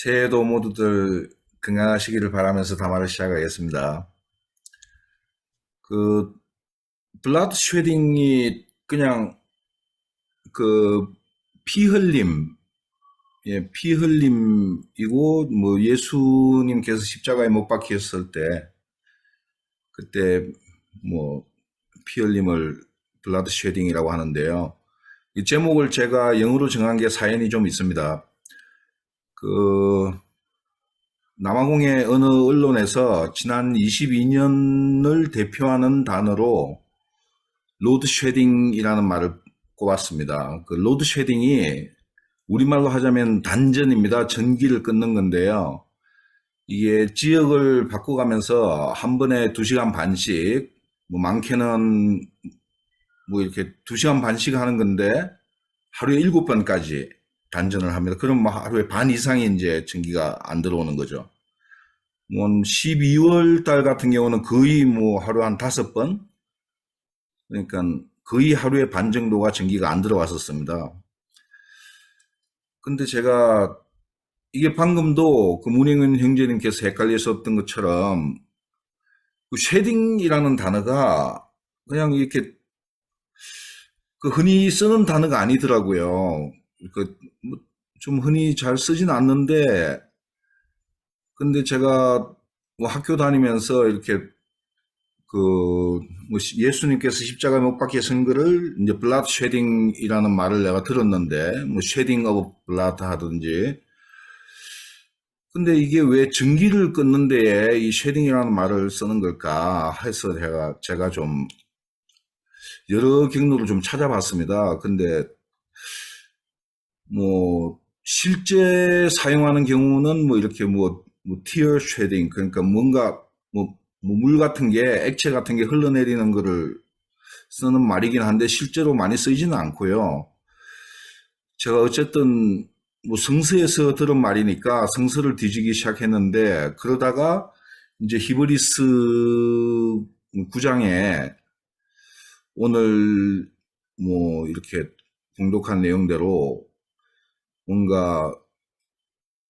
새해도 모두들 건강하시기를 바라면서 담화를 시작하겠습니다. 그 블라드 쉐딩이 그냥 그 피흘림, 예, 피흘림이고 뭐 예수님께서 십자가에 못 박히셨을 때 그때 뭐 피흘림을 블라드 쉐딩이라고 하는데요. 이 제목을 제가 영어로 정한 게 사연이 좀 있습니다. 그 남아공의 어느 언론에서 지난 22년을 대표하는 단어로 로드 쉐딩이라는 말을 꼽았습니다. 그 로드 쉐딩이 우리말로 하자면 단전입니다. 전기를 끊는 건데요. 이게 지역을 바꿔가면서 한 번에 2시간 반씩, 뭐 많게는 뭐 이렇게 2시간 반씩 하는 건데 하루에 7번까지 단전을 합니다. 그럼 뭐 하루에 반 이상이 이제 전기가 안 들어오는 거죠. 뭐 12월 달 같은 경우는 거의 뭐 하루 한 5번, 그러니까 거의 하루에 반 정도가 전기가 안 들어왔었습니다. 근데 제가 이게 방금도 그 문영은 형제님께서 헷갈리셨던 것처럼 그 쉐딩이라는 단어가 그냥 이렇게 그 흔히 쓰는 단어가 아니더라고요. 그좀 흔히 잘 쓰진 않는데, 근데 제가 뭐 학교 다니면서 이렇게 뭐 예수님께서 십자가에 못 박히신 거를 이제 블라드 쉐딩이라는 말을 내가 들었는데, 뭐 쉐딩 오브 블라드 하든지. 근데 이게 왜 전기를 끊는 데에 이 쉐딩이라는 말을 쓰는 걸까 해서 제가 좀 여러 경로를 좀 찾아봤습니다. 근데 뭐 실제 사용하는 경우는 뭐 이렇게 뭐 tear shedding, 그러니까 뭔가 뭐 물 같은 게, 액체 같은 게 흘러내리는 거를 쓰는 말이긴 한데 실제로 많이 쓰이지는 않고요. 제가 어쨌든 뭐 성서에서 들은 말이니까 성서를 뒤지기 시작했는데, 그러다가 이제 히브리스 9장에 오늘 뭐 이렇게 공독한 내용대로 뭔가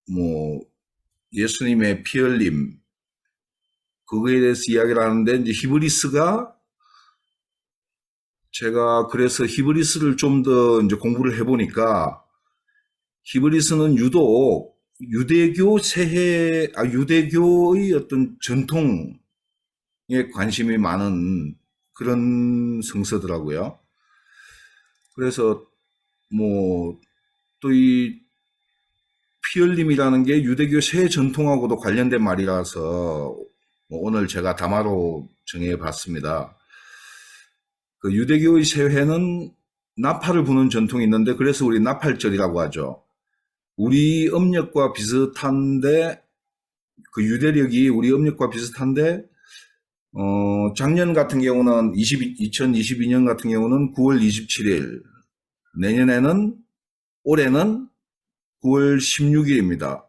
뭐 예수님의 피 흘림, 그거에 대해서 이야기를 하는데, 이제 히브리스가, 제가 그래서 히브리스를 좀 더 이제 공부를 해보니까 히브리스는 유독 유대교의 어떤 전통에 관심이 많은 그런 성서더라고요. 그래서 뭐 또 이 피흘림이라는 게 유대교 새 전통하고도 관련된 말이라서 오늘 제가 담화로 정해봤습니다. 그 유대교의 새해는 나팔을 부는 전통이 있는데, 그래서 우리 나팔절이라고 하죠. 우리 음력과 비슷한데, 그 유대력이 우리 음력과 비슷한데, 작년 같은 경우는 2022년 같은 경우는 9월 27일, 올해는 9월 16일입니다.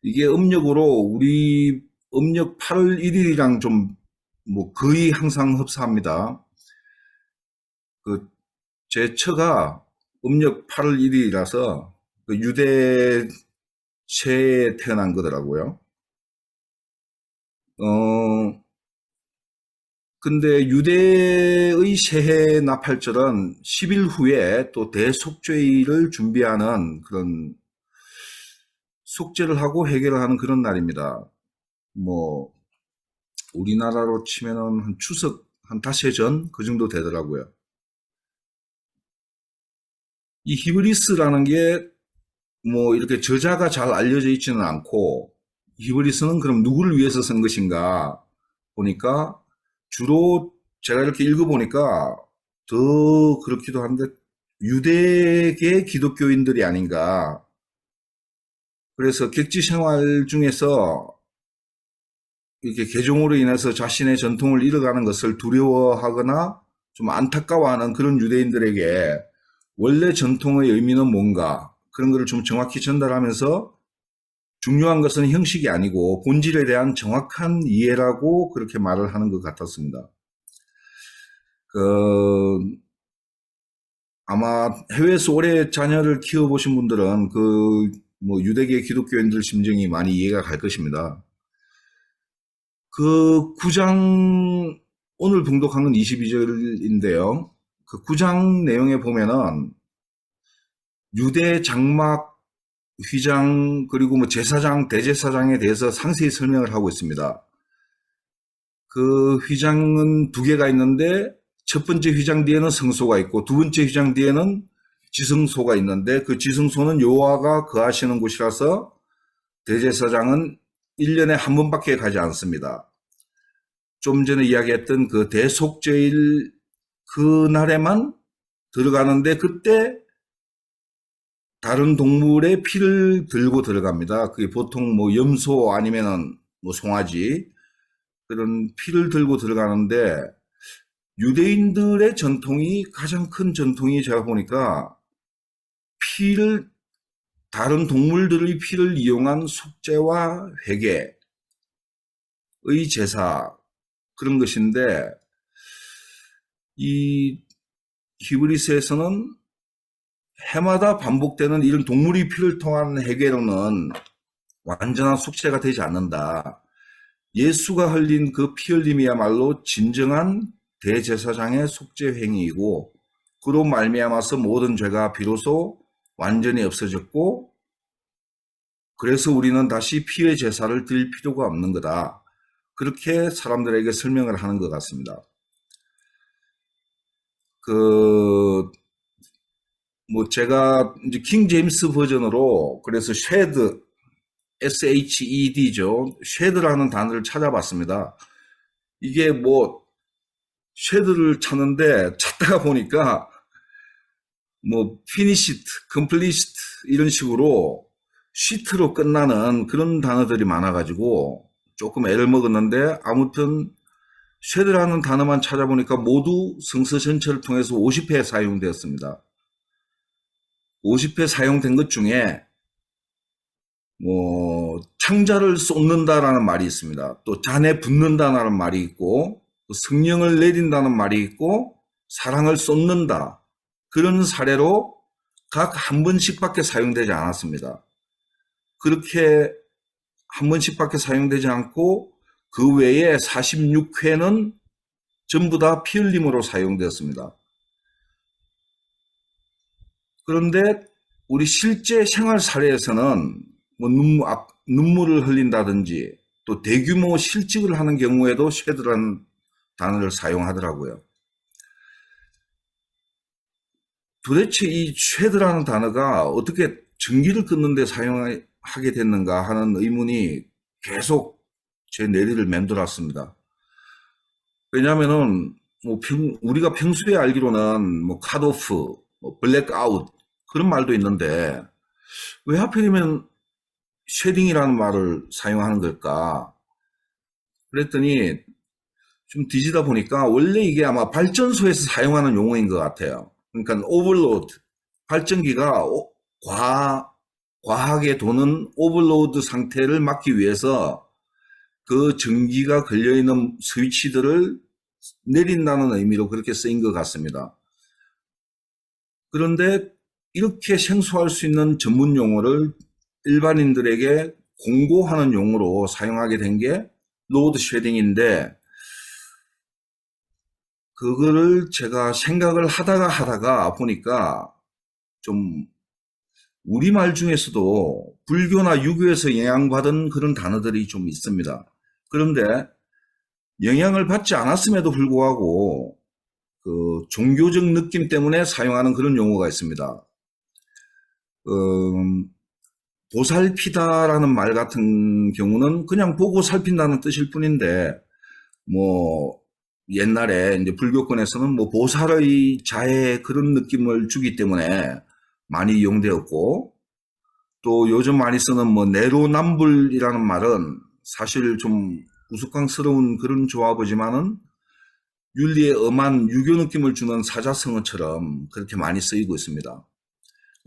이게 음력으로 우리 음력 8월 1일이랑 좀 뭐 거의 항상 흡사합니다. 제 처가 음력 8월 1일이라서 그 유대 새해에 태어난 거더라고요. 근데 유대의 새해 나팔절은 10일 후에 또 대속죄일을 준비하는 그런 속죄를 하고 해결을 하는 그런 날입니다. 뭐 우리나라로 치면은 한 추석 한 닷새 전 그 정도 되더라고요. 이 히브리스라는 게 뭐 이렇게 저자가 잘 알려져 있지는 않고, 히브리스는 그럼 누구를 위해서 쓴 것인가 보니까 주로 제가 이렇게 읽어보니까 더 그렇기도 한데 유대계 기독교인들이 아닌가. 그래서 객지 생활 중에서 이렇게 개종으로 인해서 자신의 전통을 잃어가는 것을 두려워하거나 좀 안타까워하는 그런 유대인들에게 원래 전통의 의미는 뭔가, 그런 것을 좀 정확히 전달하면서 중요한 것은 형식이 아니고 본질에 대한 정확한 이해라고 그렇게 말을 하는 것 같았습니다. 아마 해외에서 오래 자녀를 키워보신 분들은 뭐 유대계 기독교인들 심정이 많이 이해가 갈 것입니다. 그 9장 오늘 봉독한 건 22절인데요. 그 9장 내용에 보면은 유대 장막 휘장 그리고 뭐 제사장 대제사장에 대해서 상세히 설명을 하고 있습니다. 그 휘장은 두 개가 있는데 첫 번째 휘장 뒤에는 성소가 있고 두 번째 휘장 뒤에는 지성소가 있는데 그 지성소는 여호와가 거하시는 곳이라서 대제사장은 1년에 한 번밖에 가지 않습니다. 좀 전에 이야기했던 그 대속죄일 그날에만 들어가는데 그때 다른 동물의 피를 들고 들어갑니다. 그게 보통 뭐 염소 아니면은 뭐 송아지 그런 피를 들고 들어가는데 유대인들의 전통이 가장 큰 전통이 제가 보니까 피를 다른 동물들의 피를 이용한 속죄와 회개의 제사 그런 것인데 이 히브리서에서는 해마다 반복되는 이런 동물의 피를 통한 회개로는 완전한 속죄가 되지 않는다. 예수가 흘린 그 피 흘림이야말로 진정한 대제사장의 속죄 행위이고 그로 말미암아서 모든 죄가 비로소 완전히 없어졌고 그래서 우리는 다시 피의 제사를 드릴 필요가 없는 거다. 그렇게 사람들에게 설명을 하는 것 같습니다. 뭐 제가 이제 킹 제임스 버전으로 그래서 쉐드 SHED죠. 쉐드라는 단어를 찾아봤습니다. 이게 뭐 쉐드를 찾는데 찾다가 보니까 뭐 finished, completed 이런 식으로 시트로 끝나는 그런 단어들이 많아가지고 조금 애를 먹었는데 아무튼 쉐드라는 단어만 찾아보니까 모두 성서 전체를 통해서 50회 사용되었습니다. 50회 사용된 것 중에 뭐 창자를 쏟는다라는 말이 있습니다. 또 잔에 붓는다라는 말이 있고 성령을 내린다는 말이 있고 사랑을 쏟는다. 그런 사례로 각 한 번씩밖에 사용되지 않았습니다. 그렇게 한 번씩밖에 사용되지 않고 그 외에 46회는 전부 다 피 흘림으로 사용되었습니다. 그런데 우리 실제 생활 사례에서는 뭐 눈물을 흘린다든지 또 대규모 실직을 하는 경우에도 쉐드라는 단어를 사용하더라고요. 도대체 이 쉐드라는 단어가 어떻게 전기를 끊는 데 사용하게 됐는가 하는 의문이 계속 제 내리를 맴돌았습니다. 왜냐하면은 뭐 우리가 평소에 알기로는 뭐 컷오프, 뭐 블랙아웃 그런 말도 있는데 왜 하필이면 쉐딩이라는 말을 사용하는 걸까? 그랬더니 좀 뒤지다 보니까 원래 이게 아마 발전소에서 사용하는 용어인 것 같아요. 그러니까 오버로드, 발전기가 과하게 도는 오버로드 상태를 막기 위해서 그 전기가 걸려있는 스위치들을 내린다는 의미로 그렇게 쓰인 것 같습니다. 그런데 이렇게 생소할 수 있는 전문 용어를 일반인들에게 공고하는 용어로 사용하게 된 게 로드 쉐딩인데 그거를 제가 생각을 하다가 보니까 좀 우리말 중에서도 불교나 유교에서 영향받은 그런 단어들이 좀 있습니다. 그런데 영향을 받지 않았음에도 불구하고 그 종교적 느낌 때문에 사용하는 그런 용어가 있습니다. 보살피다라는 말 같은 경우는 그냥 보고 살핀다는 뜻일 뿐인데 뭐 옛날에 이제 불교권에서는 뭐 보살의 자해 그런 느낌을 주기 때문에 많이 이용되었고 또 요즘 많이 쓰는 뭐 내로남불이라는 말은 사실 좀 우스꽝스러운 그런 조합이지만은 윤리에 엄한 유교 느낌을 주는 사자성어처럼 그렇게 많이 쓰이고 있습니다.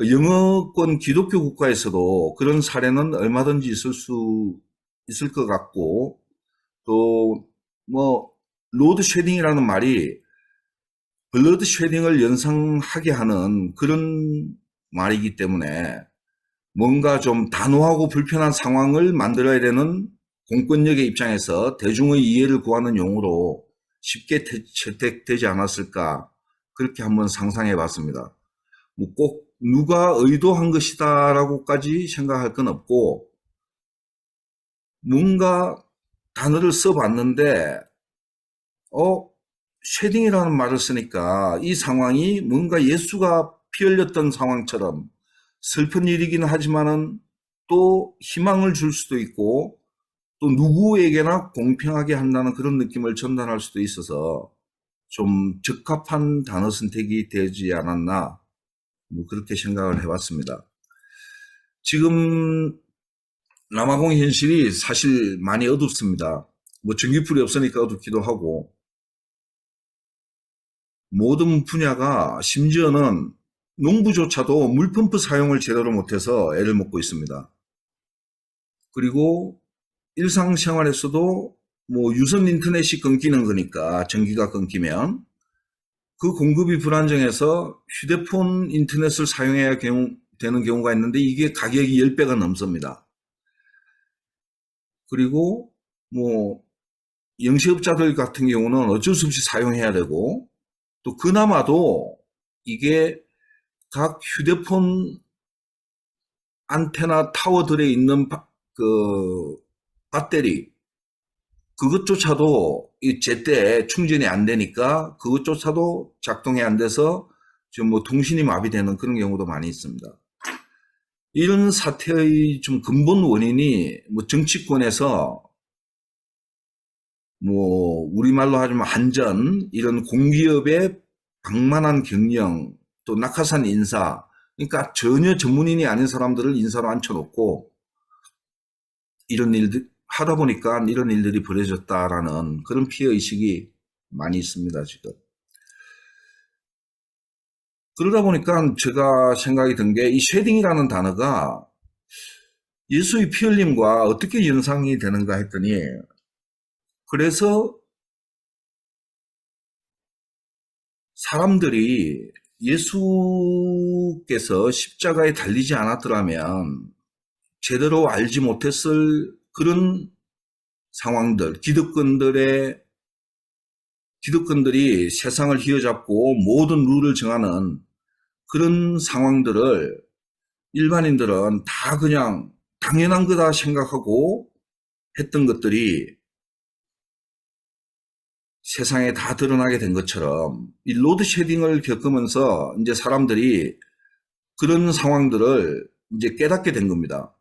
영어권 기독교 국가에서도 그런 사례는 얼마든지 있을 것 같고 또 뭐 로드 쉐딩이라는 말이 블러드 쉐딩을 연상하게 하는 그런 말이기 때문에 뭔가 좀 단호하고 불편한 상황을 만들어야 되는 공권력의 입장에서 대중의 이해를 구하는 용어로 쉽게 채택되지 않았을까, 그렇게 한번 상상해 봤습니다. 뭐 꼭 누가 의도한 것이다라고까지 생각할 건 없고, 뭔가 단어를 써봤는데 쉐딩이라는 말을 쓰니까 이 상황이 뭔가 예수가 피 흘렸던 상황처럼 슬픈 일이긴 하지만은 또 희망을 줄 수도 있고 또 누구에게나 공평하게 한다는 그런 느낌을 전달할 수도 있어서 좀 적합한 단어 선택이 되지 않았나, 뭐 그렇게 생각을 해봤습니다. 지금 남아공 현실이 사실 많이 어둡습니다. 뭐 전기불이 없으니까 어둡기도 하고 모든 분야가, 심지어는 농부조차도 물펌프 사용을 제대로 못해서 애를 먹고 있습니다. 그리고 일상생활에서도 뭐 유선 인터넷이 끊기는 거니까, 전기가 끊기면 그 공급이 불안정해서 휴대폰 인터넷을 사용해야 되는 경우가 있는데 이게 가격이 10배가 넘습니다. 그리고 뭐 영세업자들 같은 경우는 어쩔 수 없이 사용해야 되고, 또 그나마도 이게 각 휴대폰 안테나 타워들에 있는 그 배터리, 그것조차도 이 제때 충전이 안 되니까 그것조차도 작동이 안 돼서 지금 뭐 통신이 마비되는 그런 경우도 많이 있습니다. 이런 사태의 좀 근본 원인이 뭐 정치권에서 뭐 우리말로 하자면 한전, 이런 공기업의 방만한 경영, 또 낙하산 인사, 그러니까 전혀 전문인이 아닌 사람들을 인사로 앉혀놓고 이런 일들 하다 보니까 이런 일들이 벌어졌다라는 그런 피해의식이 많이 있습니다, 지금. 그러다 보니까 제가 생각이 든 게, 이 쉐딩이라는 단어가 예수의 피 흘림과 어떻게 연상이 되는가 했더니, 그래서 사람들이 예수께서 십자가에 달리지 않았더라면 제대로 알지 못했을 그런 상황들, 기득권들이 세상을 휘어잡고 모든 룰을 정하는 그런 상황들을 일반인들은 다 그냥 당연한 거다 생각하고 했던 것들이 세상에 다 드러나게 된 것처럼, 이 로드쉐딩을 겪으면서 이제 사람들이 그런 상황들을 이제 깨닫게 된 겁니다.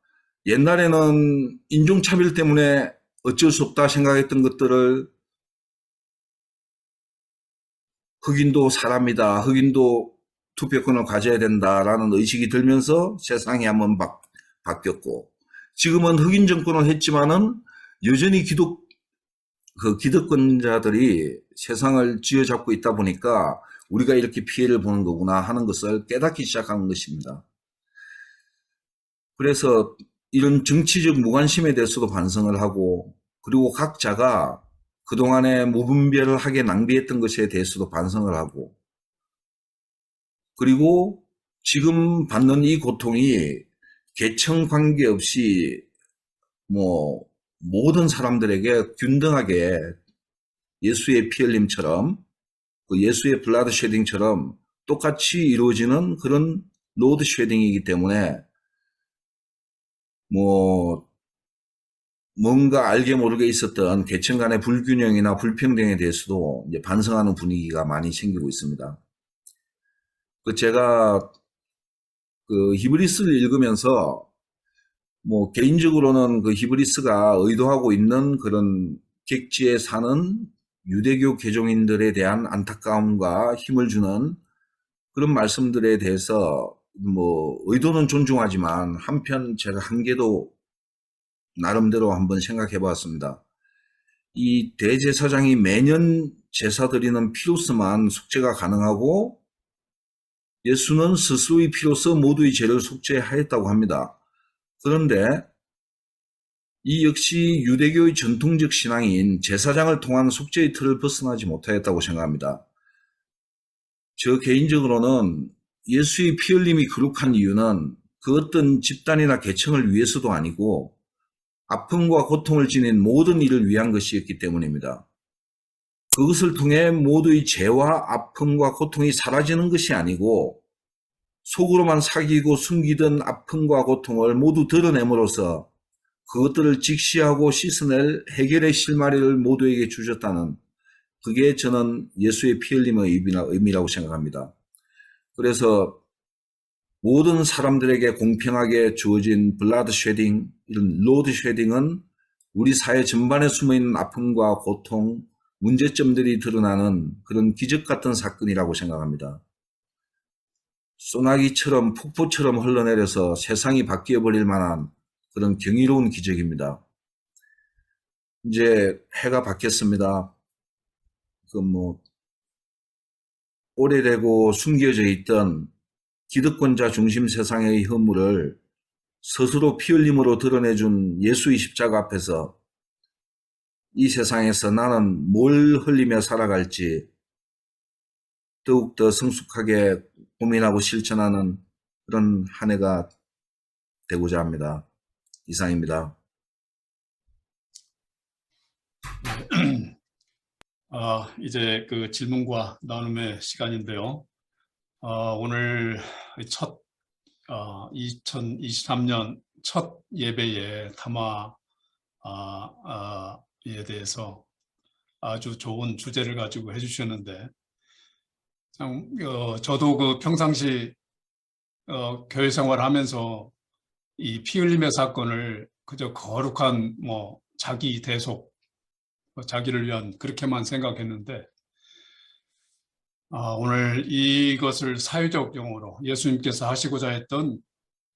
옛날에는 인종차별 때문에 어쩔 수 없다 생각했던 것들을 흑인도 사람이다, 흑인도 투표권을 가져야 된다라는 의식이 들면서 세상이 한번 바뀌었고, 지금은 흑인 정권을 했지만은 여전히 기득권자들이 세상을 쥐어잡고 있다 보니까 우리가 이렇게 피해를 보는 거구나 하는 것을 깨닫기 시작하는 것입니다. 그래서 이런 정치적 무관심에 대해서도 반성을 하고, 그리고 각자가 그동안에 무분별하게 낭비했던 것에 대해서도 반성을 하고, 그리고 지금 받는 이 고통이 계층 관계없이 뭐 모든 사람들에게 균등하게 예수의 피 흘림처럼, 그 예수의 블라드 쉐딩처럼 똑같이 이루어지는 그런 로드 쉐딩이기 때문에 뭐 뭔가 알게 모르게 있었던 계층 간의 불균형이나 불평등에 대해서도 이제 반성하는 분위기가 많이 생기고 있습니다. 제가 그 히브리스를 읽으면서 뭐 개인적으로는 그 히브리스가 의도하고 있는 그런 객지에 사는 유대교 개종인들에 대한 안타까움과 힘을 주는 그런 말씀들에 대해서 뭐 의도는 존중하지만 한편 제가 한계도 나름대로 한번 생각해 보았습니다. 이 대제사장이 매년 제사 드리는 피로서만 속죄가 가능하고, 예수는 스스로의 피로서 모두의 죄를 속죄하였다고 합니다. 그런데 이 역시 유대교의 전통적 신앙인 제사장을 통한 속죄의 틀을 벗어나지 못하였다고 생각합니다. 저 개인적으로는 예수의 피 흘림이 거룩한 이유는 그 어떤 집단이나 계층을 위해서도 아니고 아픔과 고통을 지닌 모든 이를 위한 것이었기 때문입니다. 그것을 통해 모두의 죄와 아픔과 고통이 사라지는 것이 아니고 속으로만 사귀고 숨기던 아픔과 고통을 모두 드러냄으로써 그것들을 직시하고 씻어낼 해결의 실마리를 모두에게 주셨다는, 그게 저는 예수의 피 흘림의 의미라고 생각합니다. 그래서 모든 사람들에게 공평하게 주어진 블라드 쉐딩, 이런 로드 쉐딩은 우리 사회 전반에 숨어있는 아픔과 고통, 문제점들이 드러나는 그런 기적 같은 사건이라고 생각합니다. 소나기처럼 폭포처럼 흘러내려서 세상이 바뀌어버릴 만한 그런 경이로운 기적입니다. 이제 해가 바뀌었습니다. 오래되고 숨겨져 있던 기득권자 중심 세상의 허물을 스스로 피 흘림으로 드러내준 예수의 십자가 앞에서 이 세상에서 나는 뭘 흘리며 살아갈지 더욱더 성숙하게 고민하고 실천하는 그런 한 해가 되고자 합니다. 이상입니다. 이제 그 질문과 나눔의 시간인데요. 오늘 2023년 첫 예배의 담화에 대해서 아주 좋은 주제를 가지고 해주셨는데, 저도 그 평상시 교회 생활하면서 이 피 흘림의 사건을 그저 거룩한 자기 대속, 자기를 위한 그렇게만 생각했는데, 오늘 이것을 사회적 용어로 예수님께서 하시고자 했던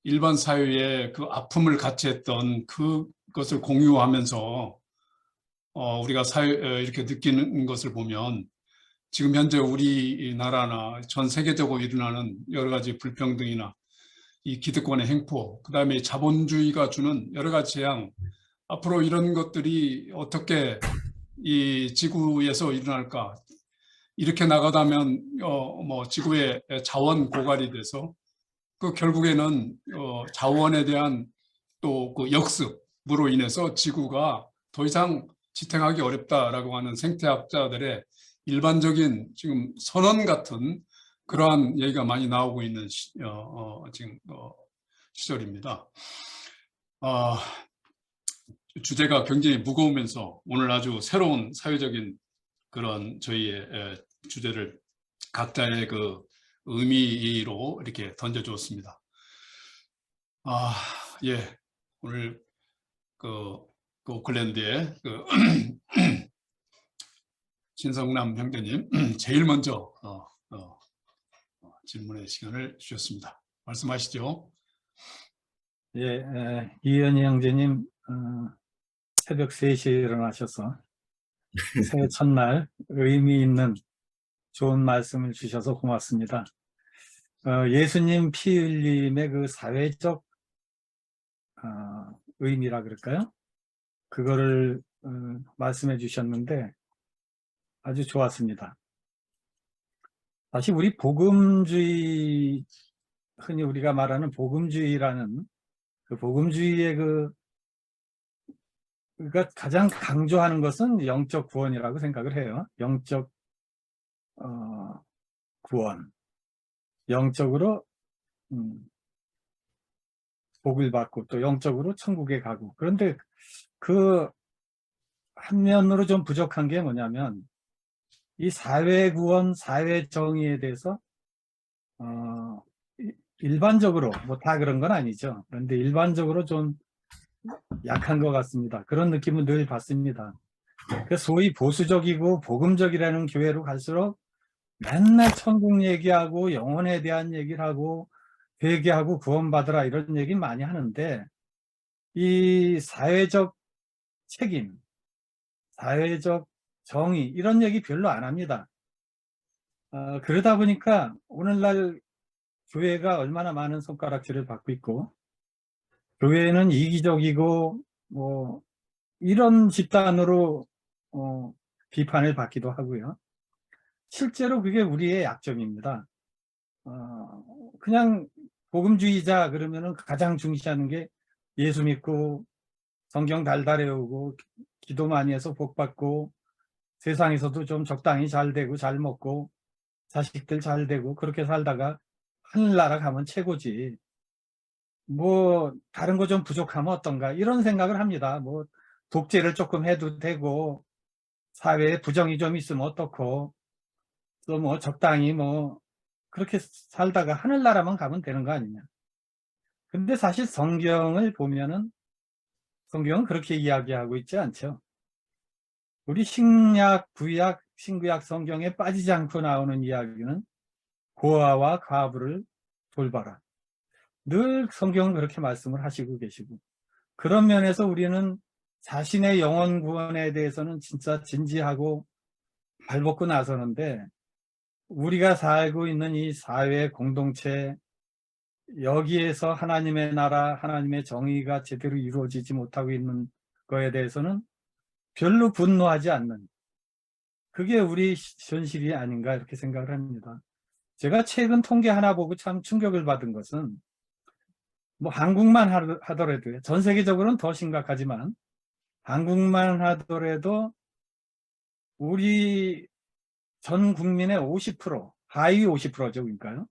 일반 사회의 그 아픔을 같이 했던 그것을 공유하면서 우리가 이렇게 느끼는 것을 보면 지금 현재 우리나라나 전 세계적으로 일어나는 여러 가지 불평등이나 이 기득권의 횡포, 그 다음에 자본주의가 주는 여러 가지 재앙, 앞으로 이런 것들이 어떻게 이 지구에서 일어날까? 이렇게 나가다면 지구의 자원 고갈이 돼서 그 결국에는 자원에 대한 또 그 역습으로 인해서 지구가 더 이상 지탱하기 어렵다라고 하는 생태학자들의 일반적인 지금 선언 같은 그러한 얘기가 많이 나오고 있는 지금 시절입니다. 주제가 굉장히 무거우면서 오늘 아주 새로운 사회적인 그런 저희의 주제를 각자의 그 의미로 이렇게 던져주었습니다. 예, 오늘 그 오클랜드의 그 신성남 형제님 제일 먼저 질문의 시간을 주셨습니다. 말씀하시죠. 예, 이현희 형제님 새벽 3시에 일어나셔서 새해 첫날 의미 있는 좋은 말씀을 주셔서 고맙습니다. 예수님 피 흘림의 그 사회적 의미라 그럴까요? 그거를 말씀해 주셨는데 아주 좋았습니다. 다시 우리 복음주의, 흔히 우리가 말하는 복음주의라는 그 복음주의의 그가 가장 강조하는 것은 영적 구원이라고 생각을 해요. 영적 구원, 영적으로 복을 받고 또 영적으로 천국에 가고. 그런데 그 한면으로 좀 부족한 게 뭐냐면 이 사회 구원, 사회 정의에 대해서 일반적으로 뭐 다 그런 건 아니죠. 그런데 일반적으로 좀 약한 것 같습니다. 그런 느낌은 늘 받습니다. 소위 보수적이고 복음적이라는 교회로 갈수록 맨날 천국 얘기하고 영혼에 대한 얘기를 하고 회개하고 구원받으라 이런 얘기 많이 하는데 이 사회적 책임, 사회적 정의 이런 얘기 별로 안 합니다. 그러다 보니까 오늘날 교회가 얼마나 많은 손가락질을 받고 있고 교회는 이기적이고 뭐 이런 집단으로 비판을 받기도 하고요. 실제로 그게 우리의 약점입니다. 그냥 복음주의자 그러면은 가장 중시하는 게 예수 믿고 성경 달달 외우고 기도 많이 해서 복 받고 세상에서도 좀 적당히 잘 되고 잘 먹고 자식들 잘 되고 그렇게 살다가 하늘나라 가면 최고지. 뭐 다른 거 좀 부족하면 어떤가 이런 생각을 합니다. 뭐 독재를 조금 해도 되고 사회에 부정이 좀 있으면 어떻고 또 뭐 적당히 뭐 그렇게 살다가 하늘나라만 가면 되는 거 아니냐. 근데 사실 성경을 보면은 성경은 그렇게 이야기하고 있지 않죠. 우리 신약, 구약, 신구약 성경에 빠지지 않고 나오는 이야기는 고아와 과부를 돌봐라. 늘 성경은 그렇게 말씀을 하시고 계시고 그런 면에서 우리는 자신의 영혼 구원에 대해서는 진짜 진지하고 발벗고 나서는데 우리가 살고 있는 이 사회 공동체 여기에서 하나님의 나라, 하나님의 정의가 제대로 이루어지지 못하고 있는 거에 대해서는 별로 분노하지 않는 그게 우리 현실이 아닌가 이렇게 생각을 합니다. 제가 최근 통계 하나 보고 참 충격을 받은 것은 뭐 한국만 하더라도요. 전 세계적으로는 더 심각하지만 한국만 하더라도 우리 전 국민의 50%, 하위 50%죠. 그러니까요.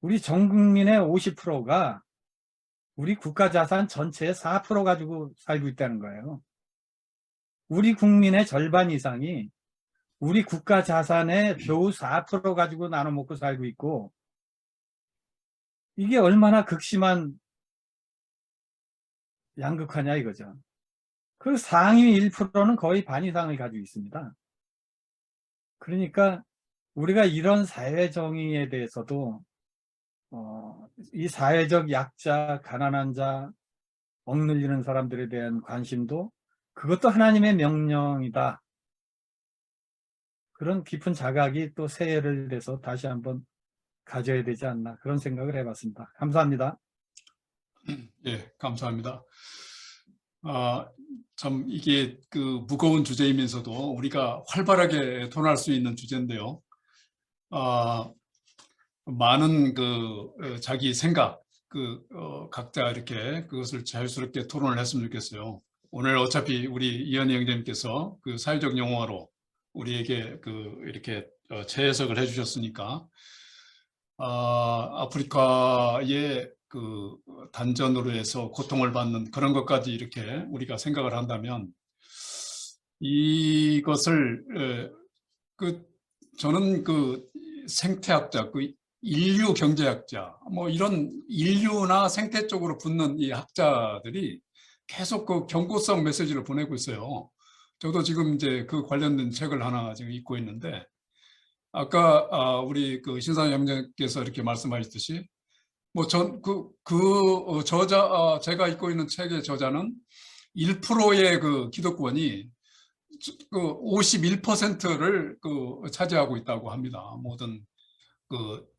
우리 전 국민의 50%가 우리 국가자산 전체의 4% 가지고 살고 있다는 거예요. 우리 국민의 절반 이상이 우리 국가자산의 겨우 4% 가지고 나눠 먹고 살고 있고 이게 얼마나 극심한 양극화냐 이거죠. 그 상위 1%는 거의 반 이상을 가지고 있습니다. 그러니까 우리가 이런 사회 정의에 대해서도 이 사회적 약자, 가난한 자, 억눌리는 사람들에 대한 관심도 그것도 하나님의 명령이다. 그런 깊은 자각이 또 새해를 돼서 다시 한번 가져야 되지 않나 그런 생각을 해봤습니다. 감사합니다. 예, 감사합니다. 참 이게 그 무거운 주제이면서도 우리가 활발하게 토론할 수 있는 주제인데요. 많은 자기 생각 각자 이렇게 그것을 자유스럽게 토론을 했으면 좋겠어요. 오늘 어차피 우리 이현희 형제님께서 그 사회적 용어로 우리에게 이렇게 재해석을 해주셨으니까 아프리카의 그 단전으로 해서 고통을 받는 그런 것까지 이렇게 우리가 생각을 한다면 이것을 저는 그 생태학자, 그 인류 경제학자, 뭐 이런 인류나 생태 쪽으로 붙는 이 학자들이 계속 그 경고성 메시지를 보내고 있어요. 저도 지금 이제 그 관련된 책을 하나 지금 읽고 있는데 아까 우리 그 신사님 형제께서 이렇게 말씀하셨듯이 뭐 저자 제가 읽고 있는 책의 저자는 1%의 그 기독권이 그 51%를 차지하고 있다고 합니다. 모든 그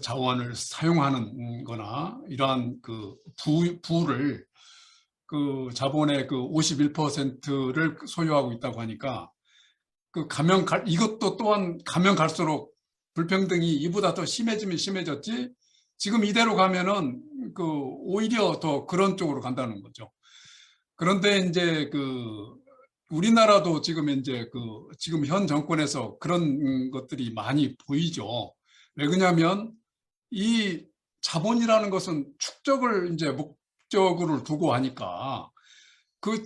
자원을 사용하는 거나 이러한 부를 자본의 51%를 소유하고 있다고 하니까 이것도 또한 가면 갈수록 불평등이 이보다 더 심해지면 심해졌지 지금 이대로 가면은 오히려 더 그런 쪽으로 간다는 거죠. 그런데 이제 우리나라도 지금 이제 지금 현 정권에서 그런 것들이 많이 보이죠. 왜 그러냐면 이 자본이라는 것은 축적을 이제 목적으로 두고 하니까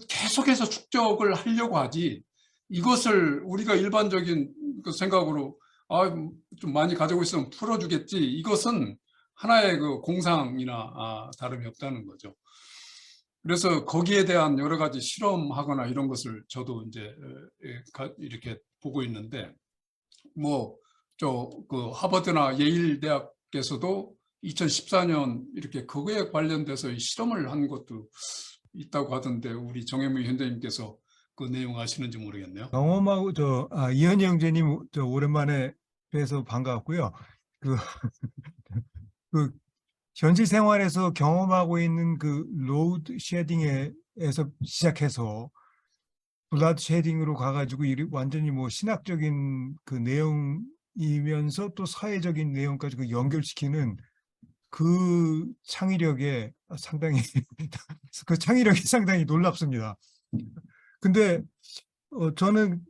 계속해서 축적을 하려고 하지 이것을 우리가 일반적인 생각으로 좀 많이 가지고 있으면 풀어주겠지 이것은 하나의 공상이나 다름이 없다는 거죠. 그래서 거기에 대한 여러 가지 실험하거나 이런 것을 저도 이제 이렇게 보고 있는데 하버드나 예일 대학에서도 2014년 이렇게 그거에 관련돼서 실험을 한 것도 있다고 하던데 우리 정혜무 현장님께서 그 내용 아시는지 모르겠네요. 경험하고 이현희 형제님 오랜만에 뵈서 반가웠고요. 현실 생활에서 경험하고 있는 로드 쉐딩에서 시작해서 블라드 쉐딩으로 가가지고 완전히 뭐 신학적인 내용이면서 또 사회적인 내용까지 연결시키는 그 창의력에 상당히 그 창의력이 상당히 놀랍습니다. 근데 저는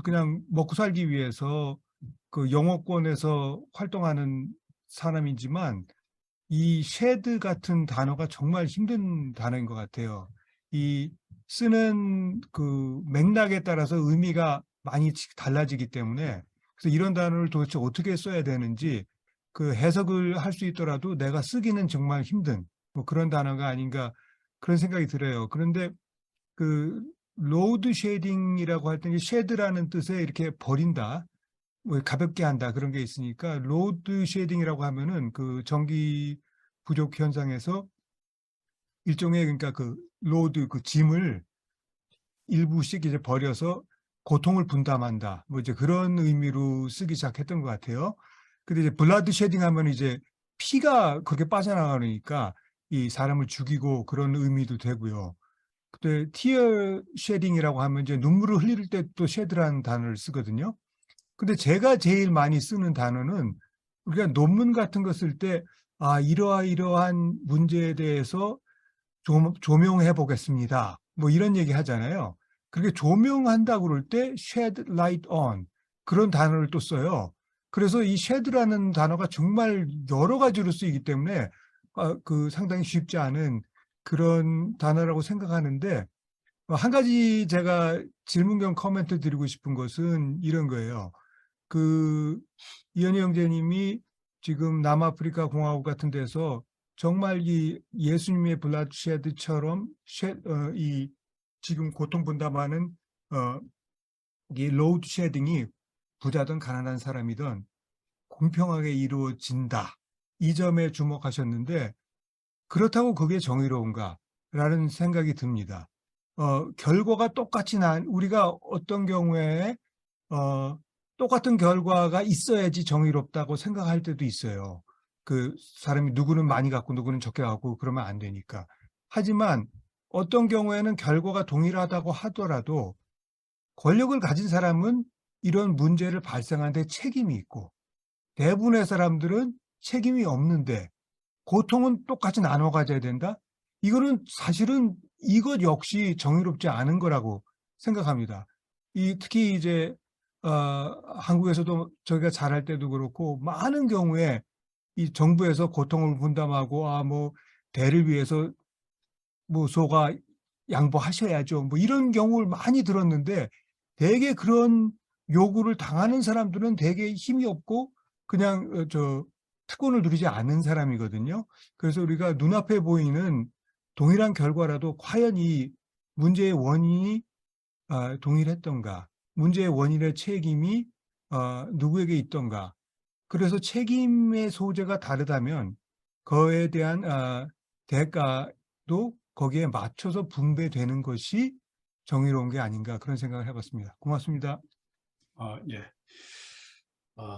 그냥 먹고 살기 위해서 그 영어권에서 활동하는 사람이지만 이 쉐드 같은 단어가 정말 힘든 단어인 것 같아요. 이 쓰는 그 맥락에 따라서 의미가 많이 달라지기 때문에 그래서 이런 단어를 도대체 어떻게 써야 되는지 그 해석을 할 수 있더라도 내가 쓰기는 정말 힘든 뭐 그런 단어가 아닌가 그런 생각이 들어요. 그런데 그 로드 쉐딩이라고 할 때 쉐드라는 뜻에 이렇게 버린다, 뭐 가볍게 한다 그런 게 있으니까 로드 쉐딩이라고 하면은 그 전기 부족 현상에서 일종의 그러니까 그 로드 그 짐을 일부씩 이제 버려서 고통을 분담한다. 뭐 이제 그런 의미로 쓰기 시작했던 것 같아요. 근데 이제 블라드 쉐딩 하면 이제 피가 그렇게 빠져나가니까 이 사람을 죽이고 그런 의미도 되고요. 근데 티어 쉐딩이라고 하면 이제 눈물을 흘릴 때 또 쉐드라는 단어를 쓰거든요. 근데 제가 제일 많이 쓰는 단어는 우리가 논문 같은 거 쓸 때 이러한 문제에 대해서 조명해 보겠습니다. 뭐 이런 얘기 하잖아요. 그렇게 조명한다 그럴 때 shed light on 그런 단어를 또 써요. 그래서 이 shed라는 단어가 정말 여러 가지로 쓰이기 때문에 그 상당히 쉽지 않은 그런 단어라고 생각하는데 한 가지 제가 질문 겸 코멘트 드리고 싶은 것은 이런 거예요. 그 이현희 형제님이 지금 남아프리카 공화국 같은 데서 정말 이 예수님의 블라드쉐드처럼 이 지금 고통 분담하는 이 로드 쉐딩이 부자든 가난한 사람이든 공평하게 이루어진다. 이 점에 주목하셨는데 그렇다고 그게 정의로운가라는 생각이 듭니다. 결과가 똑같이 우리가 어떤 경우에 똑같은 결과가 있어야지 정의롭다고 생각할 때도 있어요. 그 사람이 누구는 많이 갖고 누구는 적게 갖고 그러면 안 되니까. 하지만 어떤 경우에는 결과가 동일하다고 하더라도 권력을 가진 사람은 이런 문제를 발생하는 데 책임이 있고 대부분의 사람들은 책임이 없는데 고통은 똑같이 나눠 가져야 된다? 이거는 사실은 이것 역시 정의롭지 않은 거라고 생각합니다. 특히 이제 한국에서도 저희가 잘할 때도 그렇고 많은 경우에 이 정부에서 고통을 분담하고 뭐 대를 위해서 뭐 소가 양보하셔야죠. 뭐 이런 경우를 많이 들었는데 대개 그런 요구를 당하는 사람들은 되게 힘이 없고 그냥 특권을 누리지 않는 사람이거든요. 그래서 우리가 눈앞에 보이는 동일한 결과라도 과연 이 문제의 원인이 동일했던가, 문제의 원인의 책임이 누구에게 있던가. 그래서 책임의 소재가 다르다면 그에 대한 대가도 거기에 맞춰서 분배되는 것이 정의로운 게 아닌가 그런 생각을 해봤습니다. 고맙습니다. 예.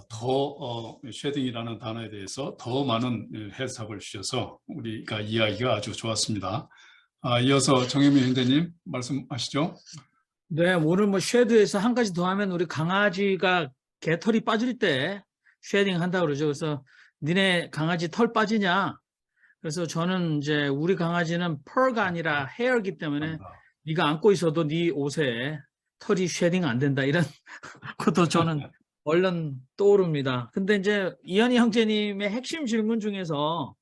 더 쉐딩이라는 단어에 대해서 더 많은 해석을 주셔서 우리가 이야기가 아주 좋았습니다. 이어서 정혜민 형제님 말씀하시죠. 네, 오늘 뭐 쉐드에서 한 가지 더 하면 우리 강아지가 개털이 빠질 때 쉐딩 한다고 그러죠. 그래서 니네 강아지 털 빠지냐? 그래서 저는 이제 우리 강아지는 펄가 아니라 헤어이기 때문에 네가 안고 있어도 네 옷에 털이 쉐딩 안 된다. 이런 것도 저는 얼른 떠오릅니다. 근데 이제 이현희 형제님의 핵심 질문 중에서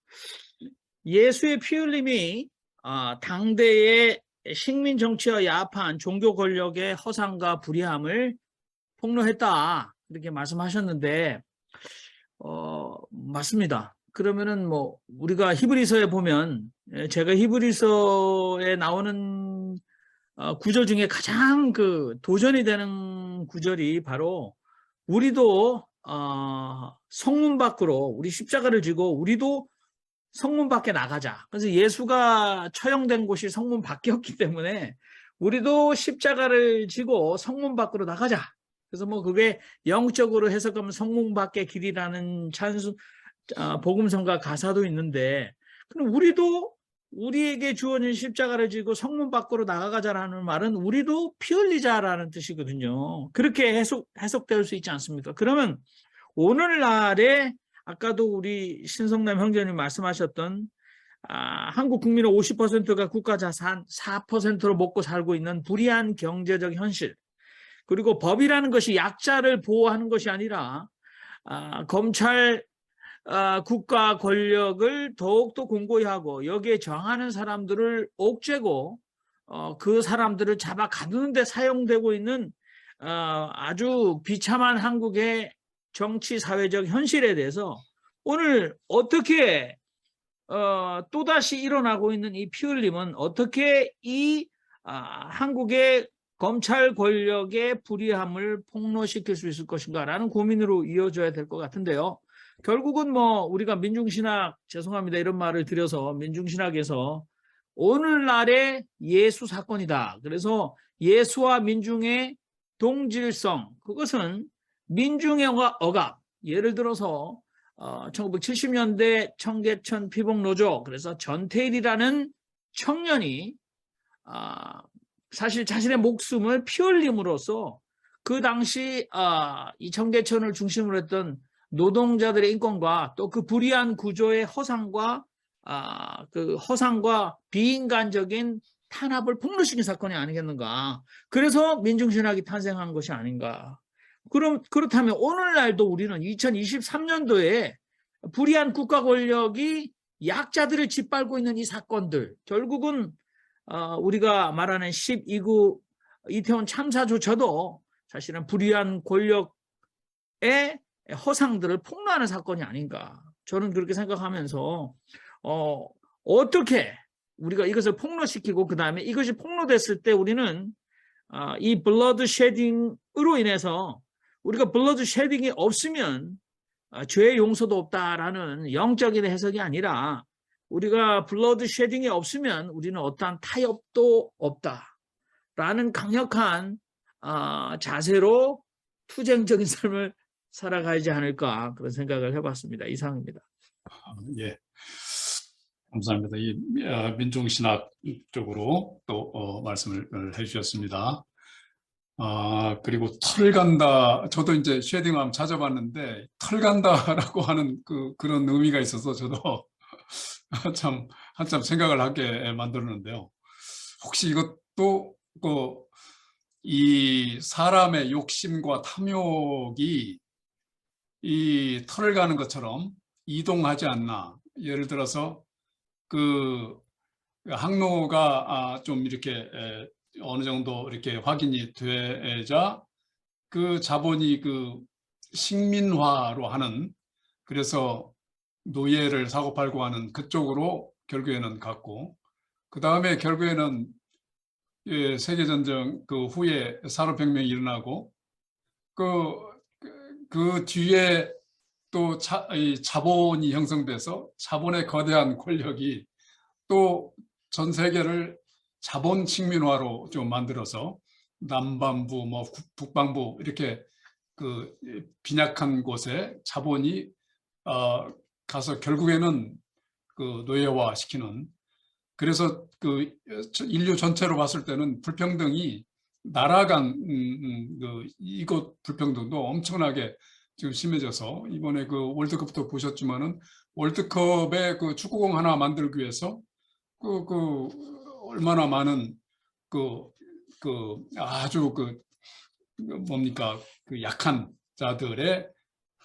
예수의 피 흘림이 당대의 식민 정치와 야합한 종교 권력의 허상과 불의함을 폭로했다. 이렇게 말씀하셨는데 맞습니다. 그러면은 뭐 우리가 히브리서에 보면 제가 히브리서에 나오는 구절 중에 가장 그 도전이 되는 구절이 바로 우리도 성문 밖으로 우리 십자가를 지고 우리도 성문 밖에 나가자. 그래서 예수가 처형된 곳이 성문 밖이었기 때문에 우리도 십자가를 지고 성문 밖으로 나가자. 그래서 뭐 그게 영적으로 해석하면 성문 밖의 길이라는 복음성가 가사도 있는데 그럼 우리도 우리에게 주어진 십자가를 지고 성문 밖으로 나가자라는 말은 우리도 피 흘리자라는 뜻이거든요. 그렇게 해석될 수 있지 않습니까? 그러면 오늘날의 아까도 우리 신성남 형제님 말씀하셨던 한국 국민의 50%가 국가 자산 4%로 먹고 살고 있는 불이한 경제적 현실, 그리고 법이라는 것이 약자를 보호하는 것이 아니라 검찰 국가 권력을 더욱더 공고히 하고 여기에 저항하는 사람들을 옥죄고 그 사람들을 잡아 가두는 데 사용되고 있는 아주 비참한 한국의 정치 사회적 현실에 대해서 오늘 어떻게 또다시 일어나고 있는 이 피 흘림은 어떻게 이 한국의 검찰 권력의 불의함을 폭로시킬 수 있을 것인가라는 고민으로 이어져야 될 것 같은데요. 결국은 뭐 우리가 민중신학, 죄송합니다 이런 말을 드려서, 민중신학에서 오늘날의 예수 사건이다. 그래서 예수와 민중의 동질성, 그것은 민중의 억압, 예를 들어서 1970년대 청계천 피복노조, 그래서 전태일이라는 청년이 사실 자신의 목숨을 피 흘림으로써 그 당시 이 청계천을 중심으로 했던 노동자들의 인권과 또 그 불의한 구조의 허상과 그 허상과 비인간적인 탄압을 폭로시킨 사건이 아니겠는가. 그래서 민중신학이 탄생한 것이 아닌가. 그렇다면 오늘날도 우리는 2023년도에 불의한 국가 권력이 약자들을 짓밟고 있는 이 사건들, 결국은 우리가 말하는 12구 이태원 참사조차도 사실은 불의한 권력의 허상들을 폭로하는 사건이 아닌가. 저는 그렇게 생각하면서 어떻게 우리가 이것을 폭로시키고 그 다음에 이것이 폭로됐을 때 우리는 이 블러드 쉐딩으로 인해서 우리가 블러드 쉐딩이 없으면 죄의 용서도 없다라는 영적인 해석이 아니라 우리가 블러드 쉐딩이 없으면 우리는 어떠한 타협도 없다라는 강력한 자세로 투쟁적인 삶을 살아가지 않을까, 그런 생각을 해봤습니다. 이상입니다. 예, 감사합니다. 이 민중신학 쪽으로 또 말씀을 해주셨습니다. 그리고 털 간다. 저도 이제 쉐딩함 찾아봤는데 털 간다라고 하는 그런 의미가 있어서 저도 한참 생각을 하게 만들었는데요. 혹시 이것도 이 사람의 욕심과 탐욕이 이 털을 가는 것처럼 이동하지 않나. 예를 들어서 그 항로가 좀 이렇게 어느 정도 이렇게 확인이 되자 그 자본이 그 식민화로 하는, 그래서 노예를 사고팔고 하는 그쪽으로 결국에는 갔고, 그 다음에 결국에는 세계전쟁 그 후에 산업혁명이 일어나고 그 뒤에 또 자본이 형성돼서 자본의 거대한 권력이 또 전 세계를 자본 식민화로 좀 만들어서 남반부, 뭐 북반부 이렇게 그 빈약한 곳에 자본이 가서 결국에는 그 노예화 시키는, 그래서 그 인류 전체로 봤을 때는 불평등이 나라 간 이것 불평등도 엄청나게 지금 심해져서 이번에 그 월드컵도 보셨지만은 월드컵에 그 축구공 하나 만들기 위해서 얼마나 많은 아주 뭡니까 그 약한 자들의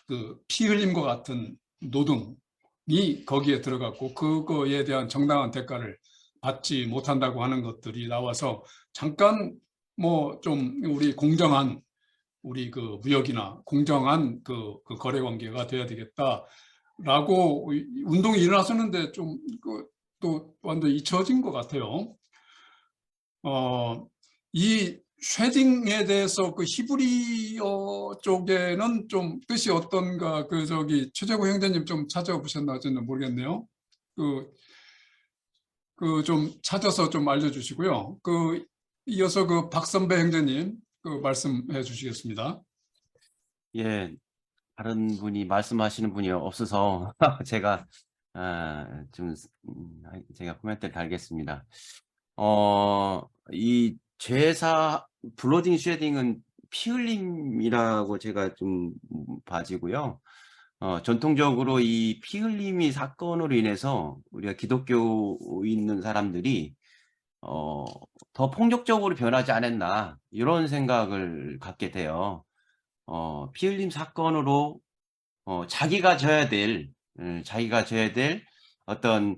그 피 흘림과 같은 노동이 거기에 들어갔고 그거에 대한 정당한 대가를 받지 못한다고 하는 것들이 나와서 잠깐 뭐 좀 우리 공정한 우리 그 무역이나 공정한 그 거래 관계가 돼야 되겠다라고 운동이 일어났었는데 좀 또 완전 잊혀진 것 같아요. 이 쉐딩에 대해서 그 히브리어 쪽에는 좀 뜻이 어떤가, 최재구 형제님 좀 찾아보셨나 저는 모르겠네요. 좀 찾아서 좀 알려주시고요. 이어서 박선배 형제님 말씀해 주시겠습니다. 예, 다른 분이 말씀하시는 분이 없어서 제가 제가 코멘트를 달겠습니다. 이 블러딩 쉐딩은 피 흘림이라고 제가 좀 봐지고요. 전통적으로 이 피 흘림이 사건으로 인해서 우리가 기독교 있는 사람들이 더 폭력적으로 변하지 않았나 이런 생각을 갖게 돼요. 피 흘림 사건으로 자기가 져야 될 어떤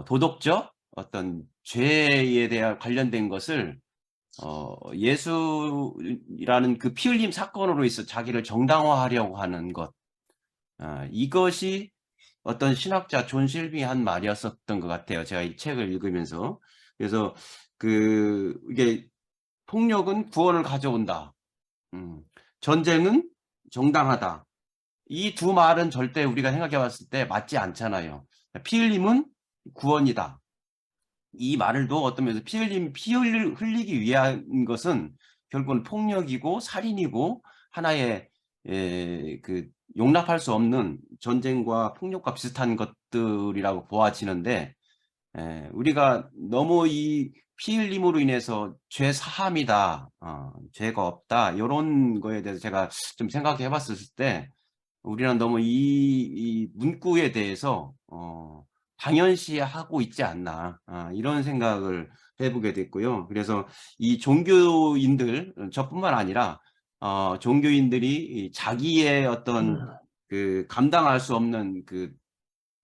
도덕적 어떤 죄에 대한 관련된 것을 예수라는 그 피 흘림 사건으로 해서 자기를 정당화하려고 하는 것. 이것이 어떤 신학자 존 실빙이 한 말이었었던 것 같아요. 제가 이 책을 읽으면서. 그래서 이게 폭력은 구원을 가져온다. 전쟁은 정당하다. 이 두 말은 절대 우리가 생각해 봤을 때 맞지 않잖아요. 피 흘림은 구원이다. 이 말을도 어떤 면에서 피 흘리기 위한 것은 결국은 폭력이고 살인이고 하나의 용납할 수 없는 전쟁과 폭력과 비슷한 것들이라고 보아지는데, 우리가 너무 이 피 흘림으로 인해서 죄 사함이다, 죄가 없다, 이런 거에 대해서 제가 좀 생각해 봤을 때 우리는 너무 이 문구에 대해서 당연시하고 있지 않나, 이런 생각을 해보게 됐고요. 그래서 이 종교인들, 저뿐만 아니라 종교인들이 자기의 어떤 감당할 수 없는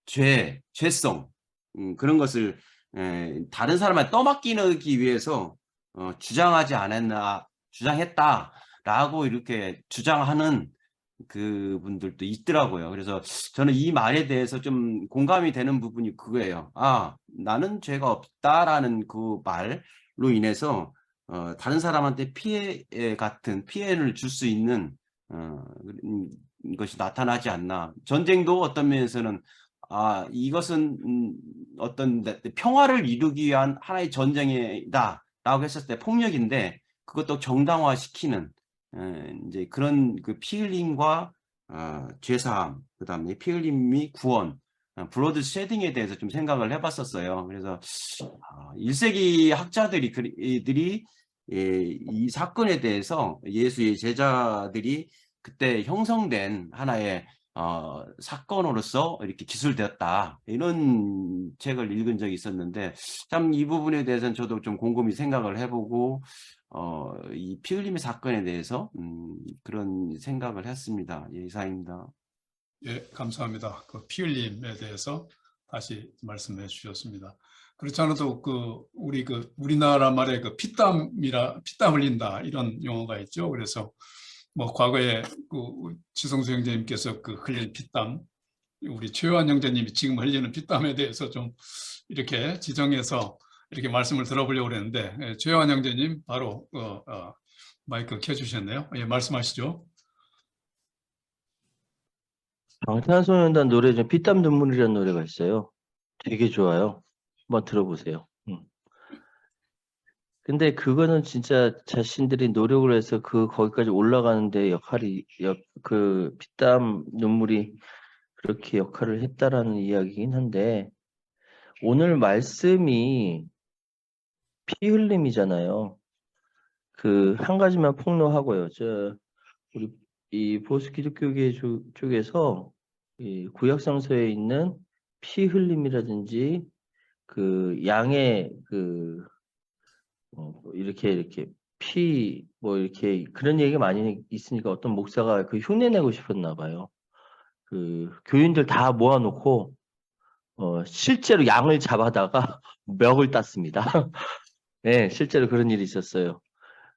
죄성, 그런 것을 다른 사람한테 떠맡기기 위해서 주장했다라고 이렇게 주장하는 그분들도 있더라고요. 그래서 저는 이 말에 대해서 좀 공감이 되는 부분이 그거예요. 나는 죄가 없다라는 그 말로 인해서 다른 사람한테 피해를 줄 수 있는 것이 나타나지 않나. 전쟁도 어떤 면에서는 이것은 어떤 평화를 이루기 위한 하나의 전쟁이다라고 했을 때 폭력인데, 그것도 정당화시키는 이제 그런 피 흘림과 죄사함, 그다음에 피 흘림이 구원, 블러드 쉐딩에 대해서 좀 생각을 해봤었어요. 그래서 1세기 학자들이 이 사건에 대해서 예수의 제자들이 그때 형성된 하나의 사건으로서 이렇게 기술되었다, 이런 책을 읽은 적이 있었는데, 참 이 부분에 대해서는 저도 좀 곰곰이 생각을 해보고 이 피 흘림의 사건에 대해서 그런 생각을 했습니다. 예, 이상입니다. 예, 감사합니다. 그 피 흘림에 대해서 다시 말씀해 주셨습니다. 그렇지 않아도 우리나라 말에 피땀 흘린다, 이런 용어가 있죠. 그래서 뭐 과거에 지성수 형제님께서 흘린 피땀, 우리 최요한 형제님이 지금 흘리는 피땀에 대해서 좀 이렇게 지정해서 이렇게 말씀을 들어보려고 그랬는데, 최요한 형제님 바로 마이크 켜주셨네요. 예, 말씀하시죠. 방탄소년단 노래 중에 피땀 눈물이라는 노래가 있어요. 되게 좋아요. 한번 들어보세요. 근데 그거는 진짜 자신들이 노력을 해서 거기까지 올라가는데 피땀 눈물이 그렇게 역할을 했다라는 이야기긴 한데, 오늘 말씀이 피 흘림이잖아요. 한 가지만 폭로하고요. 우리 이 보수 기독교계 쪽에서 이 구약성서에 있는 피 흘림이라든지 양의 이렇게 이렇게 그런 얘기가 많이 있으니까 어떤 목사가 흉내내고 싶었나 봐요. 교인들 다 모아놓고 실제로 양을 잡아다가 멱을 땄습니다. 네, 실제로 그런 일이 있었어요.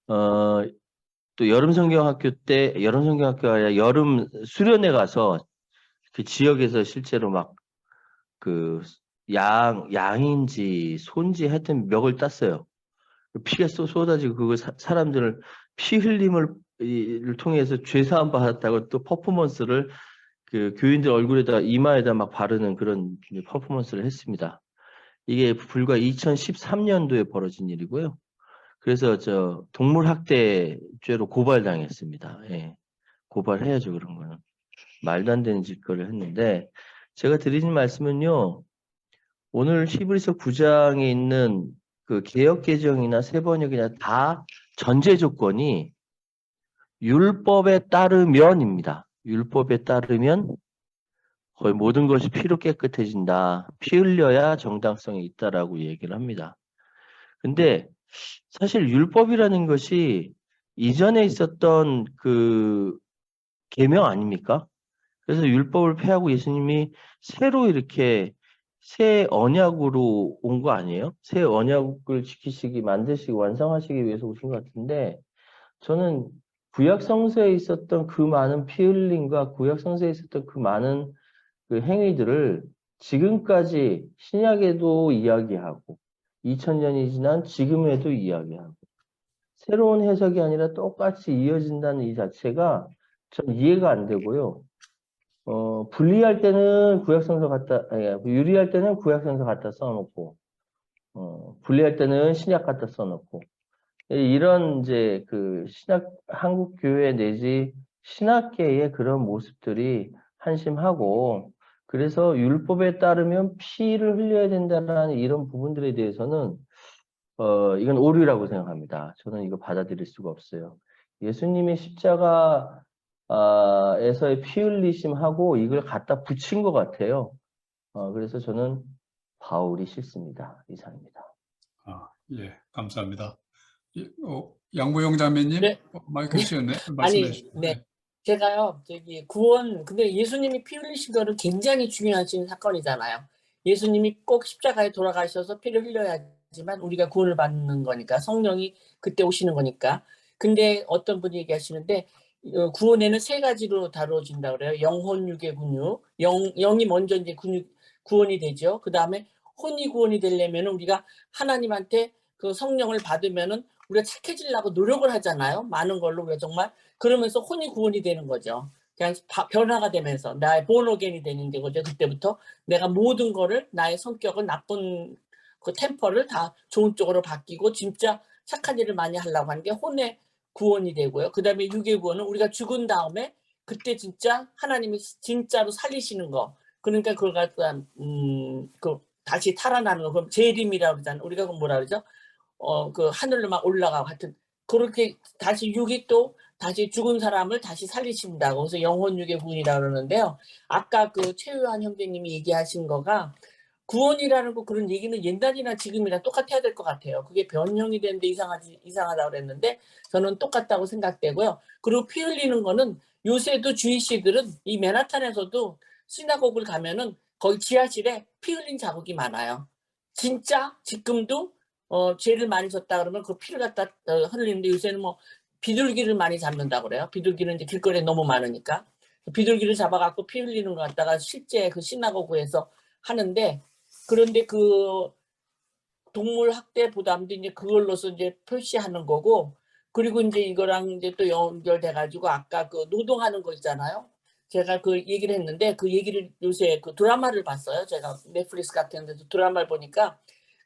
또 여름 성경학교가 아니라 여름 수련회 가서 그 지역에서 실제로 막 양인지 소인지 하여튼 멱을 땄어요. 피가 쏟아지고 사람들을 피 흘림을 통해서 죄사함 받았다고 또 퍼포먼스를 교인들 얼굴에다 이마에다 막 바르는 그런 퍼포먼스를 했습니다. 이게 불과 2013년도에 벌어진 일이고요. 그래서 동물학대죄로 고발당했습니다. 예. 고발해야죠, 그런 거는. 말도 안 되는 짓거리를 했는데, 제가 드리는 말씀은요, 오늘 히브리서 9장에 있는 개역 개정이나 세번역이나 다 전제 조건이 율법에 따르면입니다. 율법에 따르면 거의 모든 것이 피로 깨끗해진다. 피 흘려야 정당성이 있다라고 얘기를 합니다. 근데 사실 율법이라는 것이 이전에 있었던 그 계명 아닙니까? 그래서 율법을 폐하고 예수님이 새로 이렇게 새 언약으로 온 거 아니에요? 새 언약을 지키시기, 만드시기, 완성하시기 위해서 오신 것 같은데, 저는 구약 성서에 있었던 그 많은 피 흘림과 구약 성서에 있었던 그 많은 그 행위들을 지금까지 신약에도 이야기하고 2000년이 지난 지금에도 이야기하고 새로운 해석이 아니라 똑같이 이어진다는 이 자체가 전 이해가 안 되고요. 분리할 때는 구약성서 갖다, 아니, 유리할 때는 구약성서 갖다 써놓고, 분리할 때는 신약 갖다 써놓고, 이런 이제 그 신학, 한국교회 내지 신학계의 그런 모습들이 한심하고, 그래서 율법에 따르면 피를 흘려야 된다는 이런 부분들에 대해서는, 이건 오류라고 생각합니다. 저는 이거 받아들일 수가 없어요. 예수님의 십자가, 에서의 피 흘리심하고 이걸 갖다 붙인 것 같아요. 그래서 저는 바울이 싫습니다. 이상입니다. 예, 감사합니다. 양보영 자매님, 네. 마이크 켜셨네. 아니, 말씀해 주시죠. 네. 제가요, 구원, 근데 예수님이 피 흘리신 거는 굉장히 중요하신 사건이잖아요. 예수님이 꼭 십자가에 돌아가셔서 피를 흘려야지만 우리가 구원을 받는 거니까, 성령이 그때 오시는 거니까. 근데 어떤 분이 얘기하시는데, 구원에는 세 가지로 다뤄진다 그래요. 영혼, 육의 근육. 영이 먼저 이제 구원이 되죠. 그 다음에 혼이 구원이 되려면 우리가 하나님한테 그 성령을 받으면은 우리가 착해지려고 노력을 하잖아요. 많은 걸로 우리가 정말 그러면서 혼이 구원이 되는 거죠. 그냥 변화가 되면서 나의 본어겐이 되는 거죠. 그때부터 내가 모든 거를 나의 성격을 나쁜 그 템퍼를 다 좋은 쪽으로 바뀌고 진짜 착한 일을 많이 하려고 하는 게 혼의 구원이 되고요. 그 다음에 육의 구원은 우리가 죽은 다음에 그때 진짜 하나님이 진짜로 살리시는 거. 그러니까 그걸 갖다 그 다시 탈환하는 거. 그럼 재림이라고 그러잖아요. 우리가 그 뭐라 그러죠? 그 하늘로 막 올라가고 하여튼 그렇게 다시 육이 또 다시 죽은 사람을 다시 살리신다고. 그래서 영혼 육의 구원이라고 그러는데요. 아까 그 최유한 형제님이 얘기하신 거가 구원이라는 거 그런 얘기는 옛날이나 지금이나 똑같아야 될 것 같아요. 그게 변형이 되는데 이상하다고 그랬는데 저는 똑같다고 생각되고요. 그리고 피 흘리는 거는 요새도 주이씨들은 이 맨하탄에서도 시나고그를 가면은 거기 지하실에 피 흘린 자국이 많아요. 진짜 지금도 죄를 많이 졌다 그러면 그 피를 갖다 흘리는데 요새는 뭐 비둘기를 많이 잡는다고 그래요. 비둘기는 이제 길거리에 너무 많으니까 비둘기를 잡아갖고 피 흘리는 거 갖다가 실제 그 시나고그에서 하는데 그런데 그 동물 학대 부담도 이제 그걸로서 이제 표시하는 거고 그리고 이제 이거랑 이제 또 연결돼 가지고 아까 그 노동하는 거 있잖아요. 제가 그 얘기를 했는데 그 얘기를 요새 그 드라마를 봤어요. 제가 넷플릭스 같은 데서 드라마를 보니까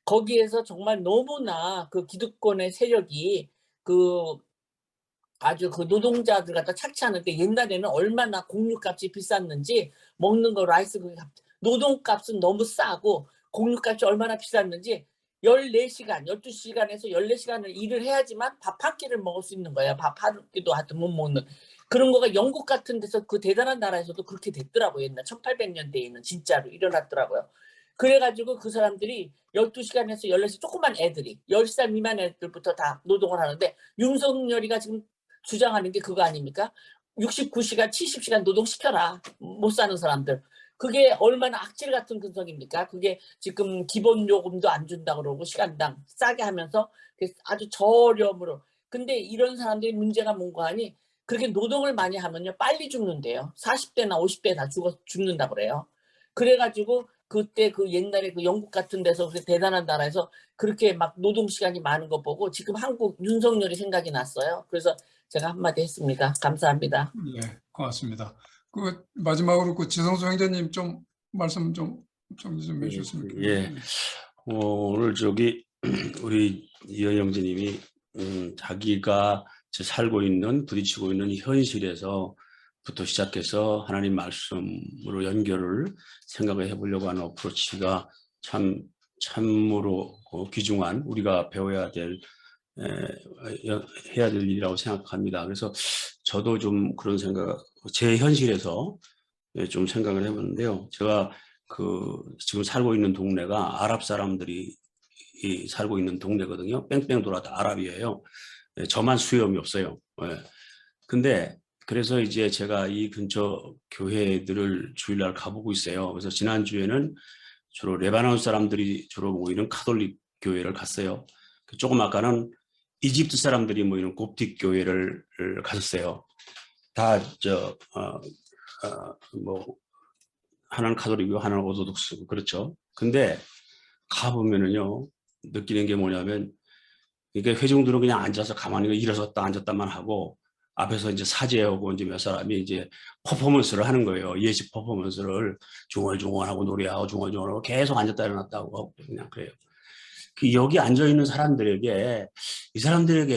거기에서 정말 너무나 그 기득권의 세력이 그 아주 그 노동자들 갖다 착취하는데 옛날에는 얼마나 공유값이 비쌌는지 먹는 거 라이스 노동값은 너무 싸고 공유값이 얼마나 비쌌는지 14시간, 12시간에서 14시간을 일을 해야지만 밥 한 끼를 먹을 수 있는 거예요. 밥 한 끼도 하여튼 못 먹는. 그런 거가 영국 같은 데서 그 대단한 나라에서도 그렇게 됐더라고요. 옛날 1800년대에는 진짜로 일어났더라고요. 그래가지고 그 사람들이 12시간에서 14시 조그만 애들이 10살 미만 애들부터 다 노동을 하는데 윤석열이가 지금 주장하는 게 그거 아닙니까? 69시간, 70시간 노동시켜라. 못 사는 사람들. 그게 얼마나 악질 같은 근성입니까? 그게 지금 기본 요금도 안 준다 그러고 시간당 싸게 하면서 아주 저렴으로. 근데 이런 사람들이 문제가 뭔가 하니 그렇게 노동을 많이 하면요 빨리 죽는데요. 40대나 50대 다 죽는다 그래요. 그래가지고 그때 그 옛날에 그 영국 같은 데서 그 대단한 나라에서 그렇게 막 노동 시간이 많은 거 보고 지금 한국 윤석열이 생각이 났어요. 그래서 제가 한마디 했습니다. 감사합니다. 예, 고맙습니다. 그 마지막으로 그 지성수 형제님 좀 말씀 좀 정리 좀 해주셨으면 좋겠네요. 예. 오늘 우리 이현 형제님이 자기가 살고 있는 부딪히고 있는 현실에서부터 시작해서 하나님 말씀으로 연결을 생각을 해보려고 하는 어프로치가 참으로 귀중한 우리가 배워야 될 해야 될 일이라고 생각합니다. 그래서 저도 좀 그런 생각, 제 현실에서 좀 생각을 해보는데요. 제가 지금 살고 있는 동네가 아랍 사람들이 살고 있는 동네거든요. 뺑뺑 돌아도 아랍이에요. 저만 수염이 없어요. 근데 그래서 이제 제가 이 근처 교회들을 주일날 가보고 있어요. 그래서 지난주에는 주로 레바논 사람들이 주로 모이는 카톨릭 교회를 갔어요. 조금 아까는 이집트 사람들이 모이는 곱틱 교회를 갔었어요. 다 하나는 카톨릭이고 하나는 오르도독스고 그렇죠. 근데 가보면은요, 느끼는 게 뭐냐면 이게 회중들은 그냥 앉아서 가만히 일어섰다 앉았다만 하고 앞에서 이제 사제하고 이제 몇 사람이 이제 퍼포먼스를 하는 거예요. 예식 퍼포먼스를 중얼중얼하고 노래하고 중얼중얼하고 계속 앉았다 일어났다 하고 그냥 그래요. 여기 앉아 있는 사람들에게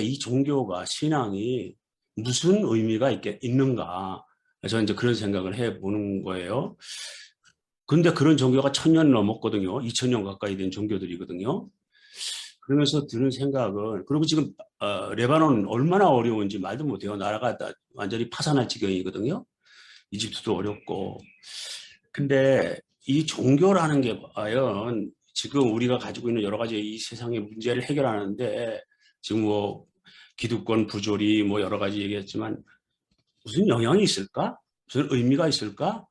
이 종교가 신앙이 무슨 의미가 있는가. 그래서 이제 그런 생각을 해보는 거예요. 근데 그런 종교가 1000년 넘었거든요. 2000년 가까이 된 종교들이거든요. 그러면서 드는 생각은, 그리고 지금 레바논은 얼마나 어려운지 말도 못해요. 나라가 완전히 파산할 지경이거든요. 이집트도 어렵고. 근데 이 종교라는 게 과연 지금 우리가 가지고 있는 여러 가지 이 세상의 문제를 해결하는데 지금 뭐 기득권 부조리 뭐 여러 가지 얘기했지만 무슨 영향이 있을까? 무슨 의미가 있을까?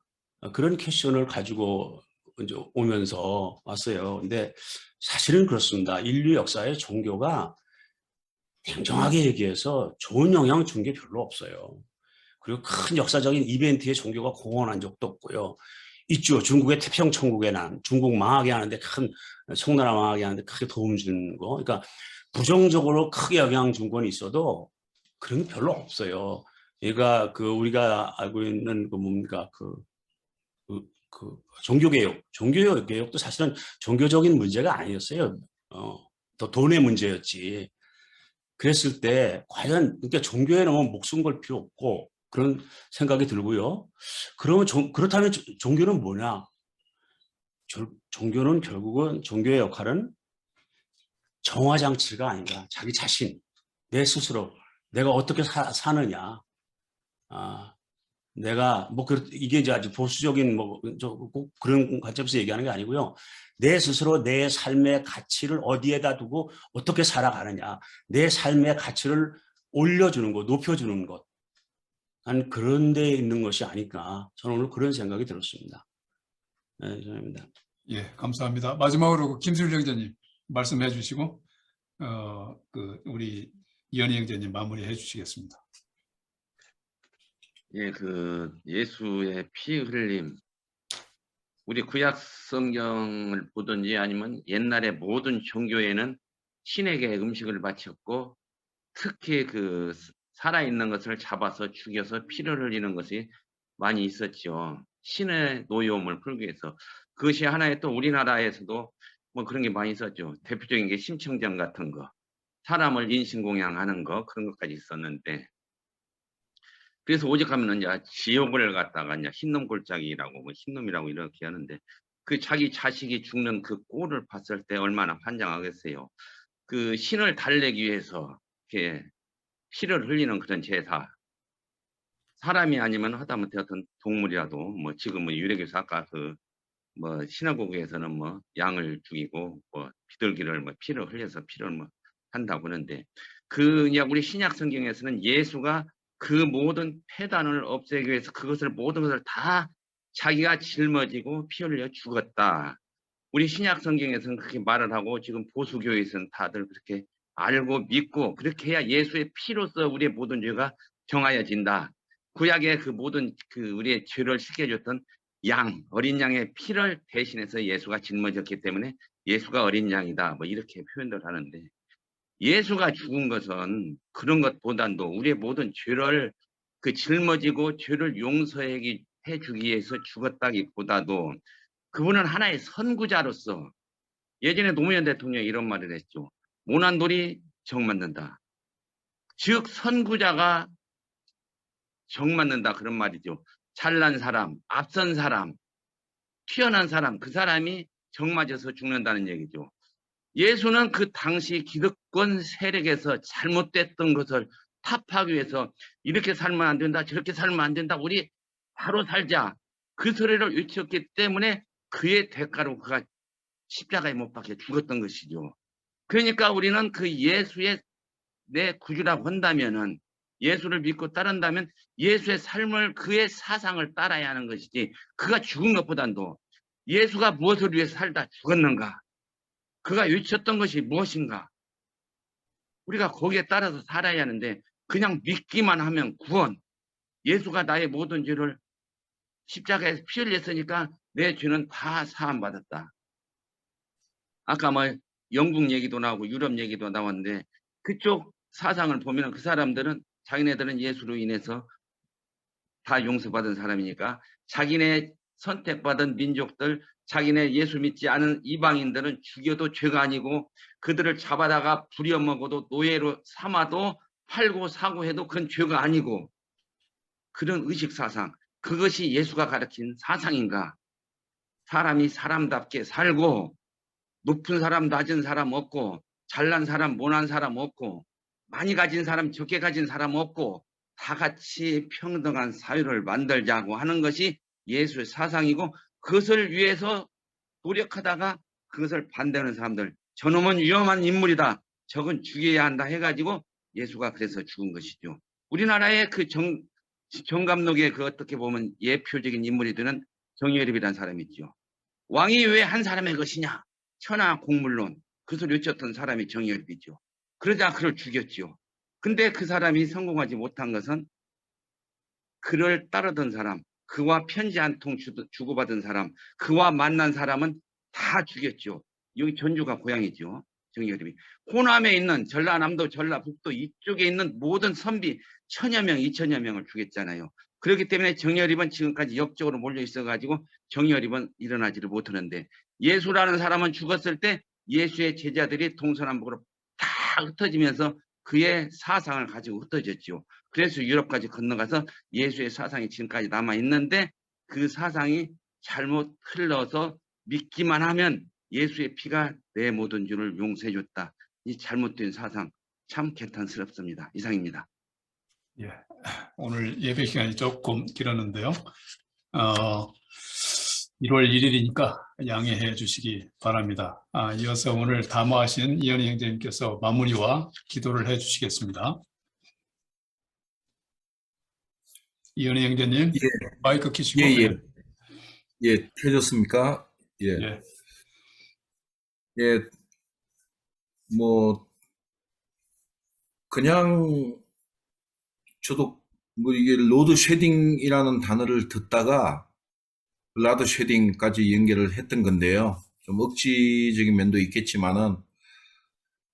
그런 퀘션을 가지고 이제 오면서 왔어요. 근데 사실은 그렇습니다. 인류 역사에 종교가 냉정하게 얘기해서 좋은 영향을 준 게 별로 없어요. 그리고 큰 역사적인 이벤트에 종교가 공헌한 적도 없고요. 있죠. 중국의 태평천국에 중국 망하게 하는데 청나라 망하게 하는데 크게 도움 주는 거. 그러니까 부정적으로 크게 영향 준 건 있어도 그런 게 별로 없어요. 얘가 우리가 알고 있는 뭡니까 종교개혁도 사실은 종교적인 문제가 아니었어요. 더 돈의 문제였지. 그랬을 때 과연 그러니까 종교에 너무 목숨 걸 필요 없고 그런 생각이 들고요. 그러면 그렇다면 종교는 뭐냐? 종교는 결국은 종교의 역할은 정화 장치가 아닌가. 자기 자신, 내 스스로 내가 어떻게 사느냐. 내가 이게 이제 아주 보수적인 꼭 그런 관점에서 얘기하는 게 아니고요. 내 스스로 내 삶의 가치를 어디에다 두고 어떻게 살아가느냐. 내 삶의 가치를 올려주는 것, 높여주는 것. 한 그런 데 있는 것이 아닐까. 저는 오늘 그런 생각이 들었습니다. 네, 이상입니다. 예, 감사합니다. 마지막으로 김수일 형제님 말씀해 주시고 우리 이현희 형제님 마무리해 주시겠습니다. 예, 예수의 피 흘림, 우리 구약 성경을 보든지 아니면 옛날에 모든 종교에는 신에게 음식을 바쳤고 특히 살아있는 것을 잡아서 죽여서 피를 흘리는 것이 많이 있었죠. 신의 노여움을 풀기 위해서. 그것이 하나의 또 우리나라에서도 뭐 그런 게 많이 있었죠. 대표적인 게 심청전 같은 거, 사람을 인신공양하는 거, 그런 것까지 있었는데, 그래서 오직하면은 이제 지옥을 갖다가 이제 흰놈 골짜기라고 흰놈이라고 이렇게 하는데 자기 자식이 죽는 그 꼴을 봤을 때 얼마나 환장하겠어요. 신을 달래기 위해서 이렇게 피를 흘리는 그런 제사. 사람이 아니면 하다못해 어떤 동물이라도 지금 유래교에서 아까 시나고그에서는 양을 죽이고 비둘기를 피를 흘려서 피를 한다고 하는데 우리 신약 성경에서는 예수가 그 모든 폐단을 없애기 위해서 모든 것을 다 자기가 짊어지고 피 흘려 죽었다. 우리 신약 성경에서는 그렇게 말을 하고 지금 보수교회에서는 다들 그렇게 알고 믿고 그렇게 해야 예수의 피로서 우리의 모든 죄가 정하여진다. 구약의 모든 우리의 죄를 씻겨줬던 어린 양의 피를 대신해서 예수가 짊어졌기 때문에 예수가 어린 양이다. 이렇게 표현을 하는데 예수가 죽은 것은 그런 것보다도 우리의 모든 죄를 짊어지고 죄를 용서해 주기 위해서 죽었다기보다도 그분은 하나의 선구자로서 예전에 노무현 대통령이 이런 말을 했죠. 모난 돌이 정 맞는다. 즉 선구자가 정 맞는다 그런 말이죠. 잘난 사람, 앞선 사람, 튀어난 사람, 그 사람이 정 맞아서 죽는다는 얘기죠. 예수는 그 당시 기득권 세력에서 잘못됐던 것을 타파하기 위해서 이렇게 살면 안 된다, 저렇게 살면 안 된다, 우리 바로 살자. 그 소리를 외쳤기 때문에 그의 대가로 그가 십자가에 못 박혀 죽었던 것이죠. 그러니까 우리는 그 예수의 내 구주라고 한다면은 예수를 믿고 따른다면 예수의 삶을 그의 사상을 따라야 하는 것이지 그가 죽은 것보다도 예수가 무엇을 위해서 살다 죽었는가? 그가 외쳤던 것이 무엇인가? 우리가 거기에 따라서 살아야 하는데 그냥 믿기만 하면 구원. 예수가 나의 모든 죄를 십자가에서 피 흘렸으니까 내 죄는 다 사함받았다. 아까 뭐 영국 얘기도 나오고 유럽 얘기도 나왔는데 그쪽 사상을 보면 그 사람들은 자기네들은 예수로 인해서 다 용서받은 사람이니까 자기네 선택받은 민족들, 자기네 예수 믿지 않은 이방인들은 죽여도 죄가 아니고 그들을 잡아다가 부려먹어도 노예로 삼아도 팔고 사고 해도 그건 죄가 아니고 그런 의식사상, 그것이 예수가 가르친 사상인가? 사람이 사람답게 살고 높은 사람 낮은 사람 없고 잘난 사람 못난 사람 없고 많이 가진 사람 적게 가진 사람 없고 다 같이 평등한 사회를 만들자고 하는 것이 예수의 사상이고 그것을 위해서 노력하다가 그것을 반대하는 사람들 저놈은 위험한 인물이다. 저건 죽여야 한다 해가지고 예수가 그래서 죽은 것이죠. 우리나라의 그 정감록의 그 어떻게 보면 예표적인 인물이 되는 정여립이라는 사람이 있죠. 왕이 왜 한 사람의 것이냐? 천하 공물론 그것을 외쳤던 사람이 정여립이죠. 그러자 그를 죽였죠. 근데 그 사람이 성공하지 못한 것은 그를 따르던 사람, 그와 편지 한 통 주고받은 사람, 그와 만난 사람은 다 죽였죠. 여기 전주가 고향이죠. 정여립이. 호남에 있는 전라남도, 전라북도 이쪽에 있는 모든 선비 1000여 명, 2000여 명을 죽였잖아요. 그렇기 때문에 정여립은 지금까지 역적으로 몰려 있어가지고 정여립은 일어나지를 못하는데 예수라는 사람은 죽었을 때 예수의 제자들이 동서남북으로 다 흩어지면서 그의 사상을 가지고 흩어졌죠. 그래서 유럽까지 건너가서 예수의 사상이 지금까지 남아있는데 그 사상이 잘못 흘러서 믿기만 하면 예수의 피가 내 모든 죄를 용서해줬다. 이 잘못된 사상 참 개탄스럽습니다. 이상입니다. 예, 오늘 예배 시간이 조금 길었는데요. 1월 1일이니까 양해해 주시기 바랍니다. 이어서 오늘 담화하신 이현희 형제님께서 마무리와 기도를 해 주시겠습니다. 이현희 형제님, 예. 마이크 켜시고. 예, 켜졌습니까? 예. 예. 예, 뭐, 그냥, 저도, 뭐, 이게 로드 쉐딩이라는 단어를 듣다가, 라드 쉐딩까지 연결을 했던 건데요. 좀 억지적인 면도 있겠지만은,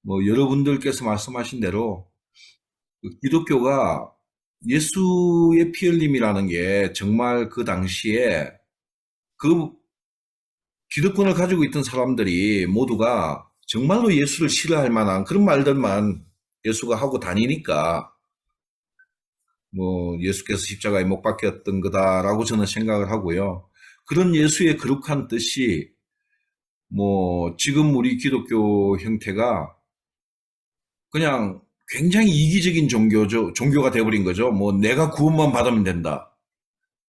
뭐, 여러분들께서 말씀하신 대로, 기독교가 예수의 피 흘림이라는 게 정말 그 당시에 그 기득권을 가지고 있던 사람들이 모두가 정말로 예수를 싫어할 만한 그런 말들만 예수가 하고 다니니까 뭐 예수께서 십자가에 못 박혔던 거다라고 저는 생각을 하고요. 그런 예수의 거룩한 뜻이 뭐 지금 우리 기독교 형태가 그냥 굉장히 이기적인 종교가 돼버린 거죠. 뭐 내가 구원만 받으면 된다.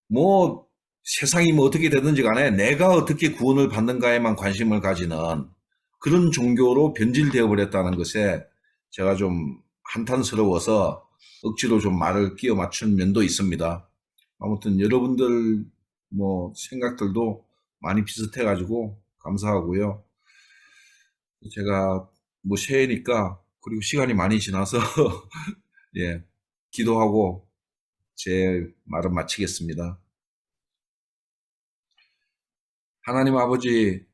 뭐 세상이 뭐 어떻게 되든지 간에 내가 어떻게 구원을 받는가에만 관심을 가지는 그런 종교로 변질되어 버렸다는 것에 제가 좀 한탄스러워서 억지로 좀 말을 끼워 맞춘 면도 있습니다. 아무튼 여러분들 뭐 생각들도 많이 비슷해 가지고 감사하고요. 제가 뭐 새해니까 그리고 시간이 많이 지나서 예, 기도하고 제 말은 마치겠습니다. 하나님 아버지,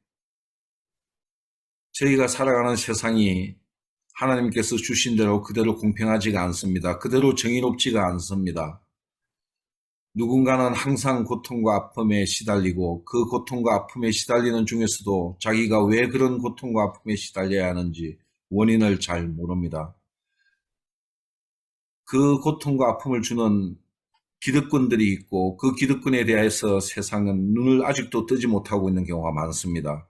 저희가 살아가는 세상이 하나님께서 주신 대로 그대로 공평하지가 않습니다. 그대로 정의롭지가 않습니다. 누군가는 항상 고통과 아픔에 시달리고 그 고통과 아픔에 시달리는 중에서도 자기가 왜 그런 고통과 아픔에 시달려야 하는지 원인을 잘 모릅니다. 그 고통과 아픔을 주는 기득권들이 있고 그 기득권에 대해서 세상은 눈을 아직도 뜨지 못하고 있는 경우가 많습니다.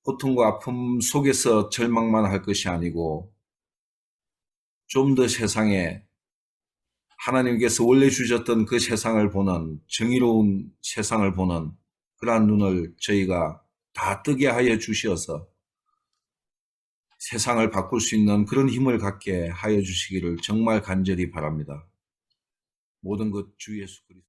고통과 아픔 속에서 절망만 할 것이 아니고 좀 더 세상에 하나님께서 원래 주셨던 그 세상을 보는 정의로운 세상을 보는 그러한 눈을 저희가 다 뜨게 하여 주시어서 세상을 바꿀 수 있는 그런 힘을 갖게 하여 주시기를 정말 간절히 바랍니다. 모든 것 주 예수 그리스도